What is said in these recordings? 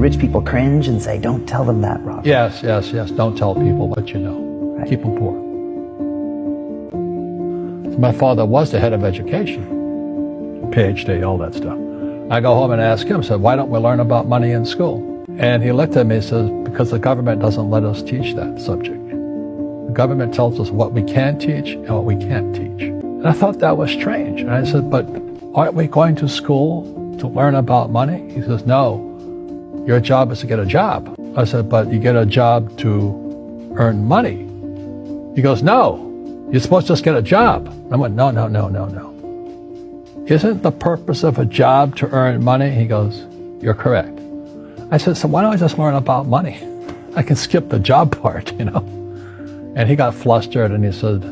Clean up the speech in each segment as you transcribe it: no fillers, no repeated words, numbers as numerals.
rich people cringe and say, don't tell them that, Rob? Yes. Don't tell people what you know. Right. Keep them poor. My father was the head of education, PhD, all that stuff. I go home and ask him, said, why don't we learn about money in school? And he looked at me and says, because the government doesn't let us teach that subject. The government tells us what we can teach and what we can't teach. And I thought that was strange. And I said, but aren't we going to school to learn about money? He says, no, your job is to get a job. I said, but you get a job to earn money. He goes, no, you're supposed to just get a job. I went, no. Isn't the purpose of a job to earn money? He goes, you're correct. I said, so why don't I just learn about money? I can skip the job part, And he got flustered and he said,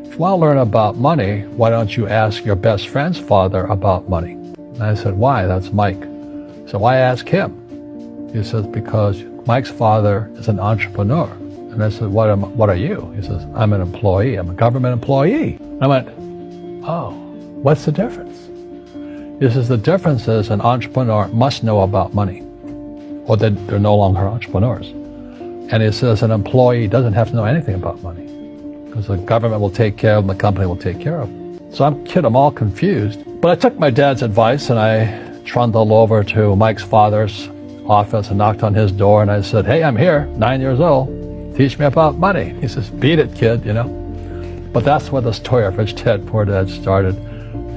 if you want to learn about money, why don't you ask your best friend's father about money? And I said, why? That's Mike. So why ask him? He says, because Mike's father is an entrepreneur. And I said, what are you? He says, I'm an employee. I'm a government employee. And I went, oh, what's the difference? He says, the difference is an entrepreneur must know about money, or they're no longer entrepreneurs. And he says an employee doesn't have to know anything about money because the government will take care of them, the company will take care of them. So I'm all confused. But I took my dad's advice and I trundled over to Mike's father's office and knocked on his door and I said, hey, I'm here, 9 years old. Teach me about money. He says, beat it, kid, But that's where the story of Rich Dad, Poor Dad started.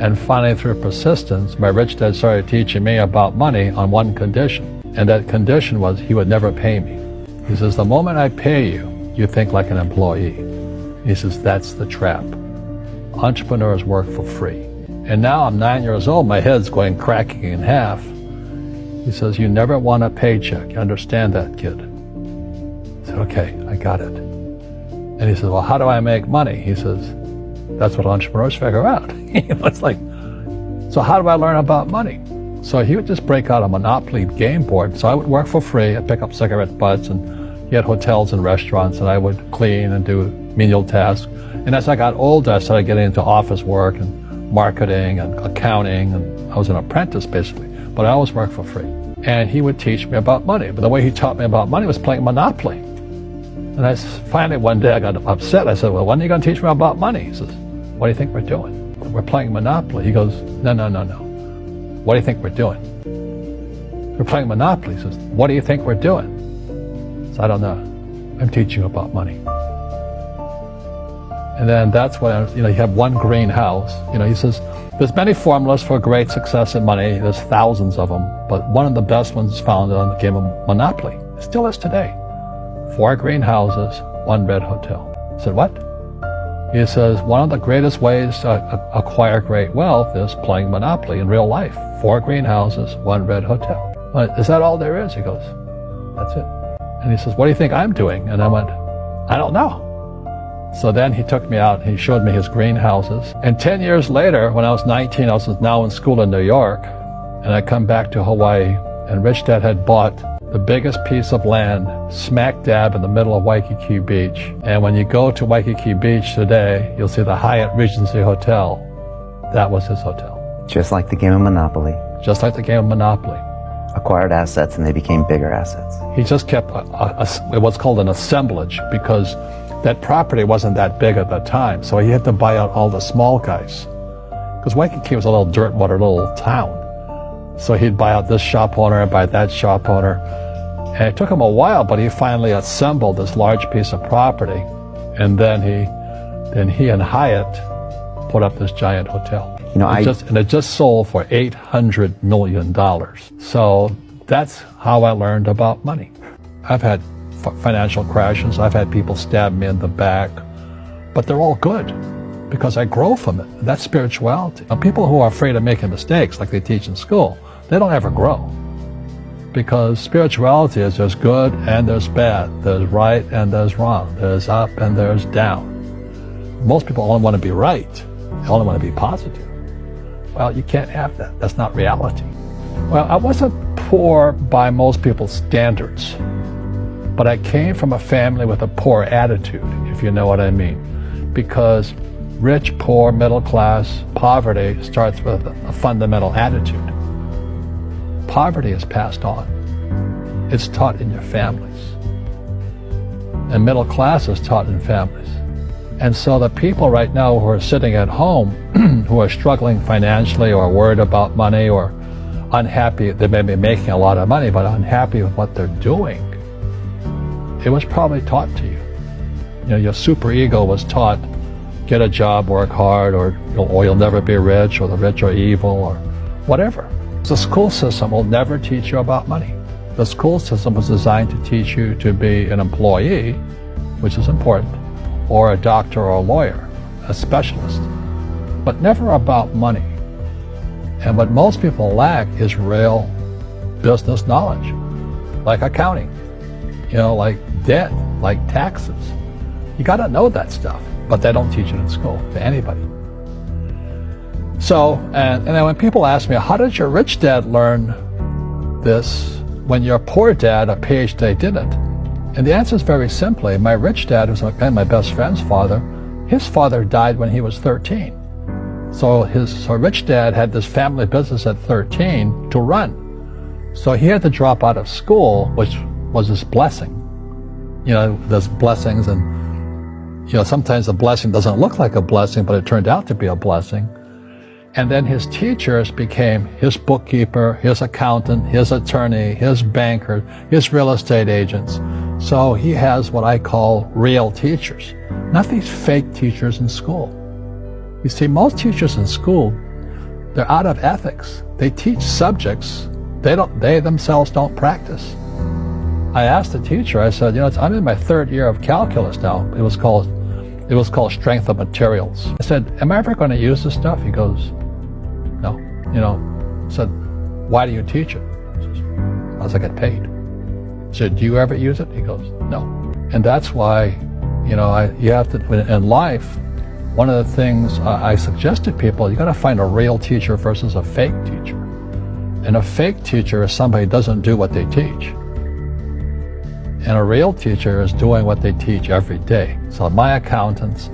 And finally, through persistence, my rich dad started teaching me about money on one condition. And that condition was he would never pay me. He says, the moment I pay you, you think like an employee. He says, that's the trap. Entrepreneurs work for free. And now I'm 9 years old, my head's going cracking in half. He says, you never want a paycheck. You understand that, kid? I said, okay, I got it. And he says, well, how do I make money? He says, that's what entrepreneurs figure out. It's like, so how do I learn about money? So he would just break out a Monopoly game board. So I would work for free. I'd pick up cigarette butts and he had hotels and restaurants and I would clean and do menial tasks. And as I got older, I started getting into office work and marketing and accounting. And I was an apprentice basically, but I always worked for free. And he would teach me about money. But the way he taught me about money was playing Monopoly. And finally one day I got upset. I said, well, when are you going to teach me about money? He says, what do you think we're doing? We're playing Monopoly. He goes, no. What do you think we're doing? We're playing Monopoly. He says, what do you think we're doing? I don't know. I'm teaching you about money. And then that's when, you have one green house. He says, there's many formulas for great success in money. There's thousands of them. But one of the best ones is found on the game of Monopoly. It still is today. 4 green houses, 1 red hotel. I said, what? He says, one of the greatest ways to acquire great wealth is playing Monopoly in real life. 4 green houses, 1 red hotel. Is that all there is? He goes, that's it. And he says, what do you think I'm doing? And I went, I don't know. So then he took me out and he showed me his greenhouses. And 10 years later, when I was 19, I was now in school in New York. And I come back to Hawaii and Rich Dad had bought the biggest piece of land smack dab in the middle of Waikiki Beach. And when you go to Waikiki Beach today, you'll see the Hyatt Regency Hotel. That was his hotel. Just like the game of Monopoly. Just like the game of Monopoly. Acquired assets and they became bigger assets. He just kept what's called an assemblage because that property wasn't that big at the time. So he had to buy out all the small guys. Because Waikiki was a little dirtwater little town. So he'd buy out this shop owner and buy that shop owner. And it took him a while, but he finally assembled this large piece of property. And then he and Hyatt put up this giant hotel. It just sold for $800 million. So that's how I learned about money. I've had financial crashes. I've had people stab me in the back, but they're all good because I grow from it. That's spirituality. Now, people who are afraid of making mistakes like they teach in school, they don't ever grow because spirituality is there's good and there's bad. There's right and there's wrong. There's up and there's down. Most people only want to be right. They only want to be positive. Well, you can't have that. That's not reality. Well, I wasn't poor by most people's standards, but I came from a family with a poor attitude, if you know what I mean. Because rich, poor, middle class, poverty starts with a fundamental attitude. Poverty is passed on. It's taught in your families. And middle class is taught in families. And so the people right now who are sitting at home, who are struggling financially or worried about money or unhappy, they may be making a lot of money, but unhappy with what they're doing, it was probably taught to you. You know, your superego was taught, get a job, work hard, or you'll never be rich, or the rich are evil, or whatever. The school system will never teach you about money. The school system was designed to teach you to be an employee, which is important, or a doctor or a lawyer, a specialist, but never about money. And what most people lack is real business knowledge, like accounting, like debt, like taxes. You got to know that stuff, but they don't teach it in school to anybody. So, and then when people ask me, how did your rich dad learn this when your poor dad, a PhD, didn't? And the answer is very simply, my rich dad, who's my best friend's father, his father died when he was 13. So his rich dad had this family business at 13 to run. So he had to drop out of school, which was his blessing. There's blessings, and sometimes the blessing doesn't look like a blessing, but it turned out to be a blessing. And then his teachers became his bookkeeper, his accountant, his attorney, his banker, his real estate agents. So he has what I call real teachers, not these fake teachers in school. You see, most teachers in school, they're out of ethics. They teach subjects they themselves don't practice. I asked the teacher, I said, I'm in my third year of calculus now. It was called strength of materials. I said, am I ever going to use this stuff? He goes, no. I said, why do you teach it? He says, because I get paid. I said, do you ever use it? He goes, no. And that's why, you have to, in life, one of the things I suggest to people, you got to find a real teacher versus a fake teacher. And a fake teacher is somebody who doesn't do what they teach. And a real teacher is doing what they teach every day. So my accountants,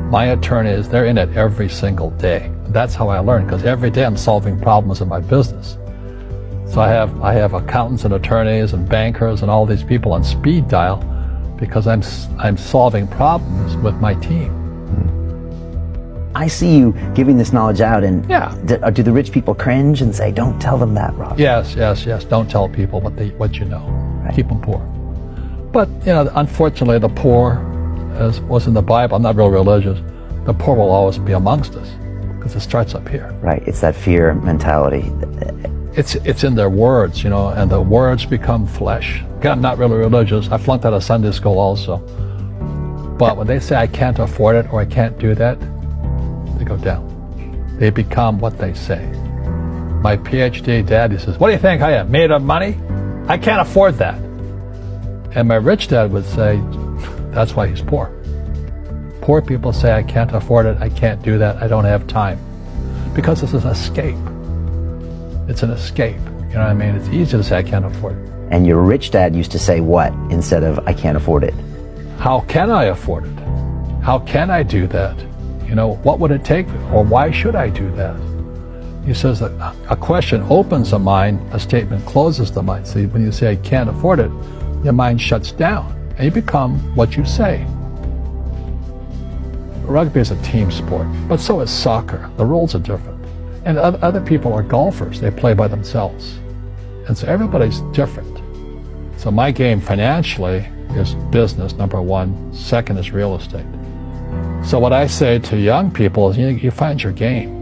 my attorneys, they're in it every single day. That's how I learn, because every day I'm solving problems in my business. So I have accountants and attorneys and bankers and all these people on speed dial because I'm solving problems with my team. I see you giving this knowledge out, and Yeah. do the rich people cringe and say, don't tell them that, Rob? Yes. Don't tell people what you know. Right. Keep them poor. But, unfortunately, the poor, as was in the Bible, I'm not real religious, the poor will always be amongst us because it starts up here. Right, it's that fear mentality. It's in their words, and the words become flesh. Again, I'm not really religious. I flunked out of Sunday school also. But when they say I can't afford it or I can't do that, they go down. They become what they say. My PhD dad, he says, what do you think I am, made of money? I can't afford that. And my rich dad would say, that's why he's poor. Poor people say, I can't afford it, I can't do that, I don't have time. Because it's an escape. It's an escape. You know what I mean? It's easy to say, I can't afford it. And your rich dad used to say what instead of, I can't afford it? How can I afford it? How can I do that? What would it take, or why should I do that? He says that a question opens the mind, a statement closes the mind. So when you say, I can't afford it, your mind shuts down, and you become what you say. Rugby is a team sport, but so is soccer. The rules are different. And other people are golfers. They play by themselves. And so everybody's different. So my game financially is business, number one. Second is real estate. So what I say to young people is, you find your game.